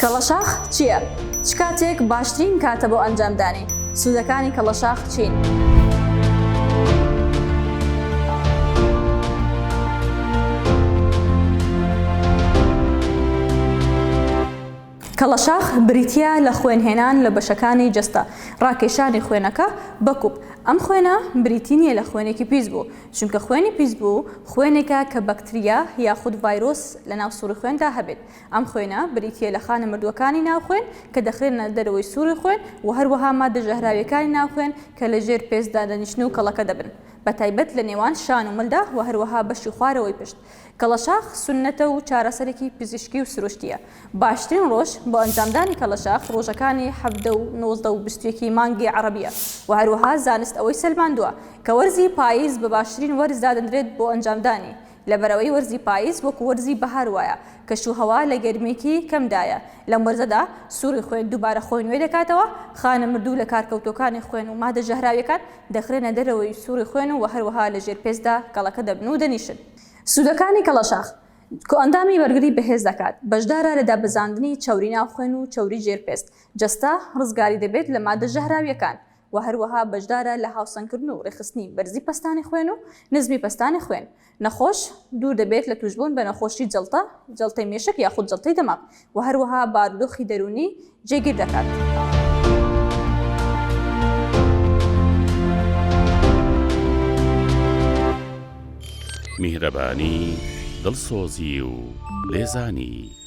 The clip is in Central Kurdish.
کەڵەشاخ چییە؟ چ کاتێک باشترین کاتە بۆ ئەنجامدانی؟ سوودەکانی کەڵەشاخ چین؟ کەڵەشاخ بریتیە لە خوێنهێنان لە بەشەکانی جەستە، ڕاکێشانی خوێنەکە بەکوب. ئەم خوێنە بریتی نیە لە خوێنێکی پیس بوو، چونکە خوێنی پیس بوو خوێنێکە کە بەکتریا یاخود ڤایرۆس لە ناو سووری خوێندا هەبێت. ئەم خوێنە بریتیە لە خانە مردووەکانی ناوخوێن کە دەخرێنە دەرەوەی سووری خوێن و هەروەها مادە ژەهراویەکانی ناوخوێن کە لە ژێر پێستدا دەنیشن و کەڵەکە دەبن، بەتایبەت لە نێوان شان و ملدا و هەروەها بەشی خوارەوەی پشت. کەڵەشاخ سونەتە و چارەسەرێکی پزیشکی و سروشتیە. باشترین ڕۆژ بۆ ئەنجامدانی کەڵەشاخ ڕۆژەکانی 17 و 19 و 21 مانگی عەرەبیە و هەروەها زانست ئەوەی سەلماندووە کە وەرزی پاییز بە باشترین وەرز دادەنرێت بۆ ئەنجامدانی، لەبەرەوەی وەرزی پاییز وەکو وەرزی بەهار وایە کە شوهەوا لە گەرمێکی کەمدایە. لەم وەرزەدا سووری خوێن دووبارە خۆی نوێ دەکاتەوە، خانە مردوو لە کارکەوتەکانی خوێن و مادە ژەهراویەکان دەخرێنە دەرەوەی سووری خوێن و هەروەها لە ژێر پێستدا کەڵەکە دەبن و دەنیشن. سوودەکانی کەڵەشاخ: ئەندامی وەرگری بەهێز دەکات، بەشدارە لە دابەزاندنی چاوری ناوخوێن و چاوری ژێرپێست. جەستە ڕزگاری دەبێت لە مادە ژەهراویەکان و هەروەها بەشدارە لە هاوسەنگکردن و ڕێخستنی بەرزی پەستانی خوێن و نزمی پەستانی خوێن. نەخۆش دوور دەبێت لە توشبوون بە نەخۆشی جەڵتە، جەڵتەی مێشک یاخود جەڵتەی دەماغ و هەروەها بارودۆخی دەرونی جێگیر دەکات. میهرەبانی، دڵسۆزی و لێزانی.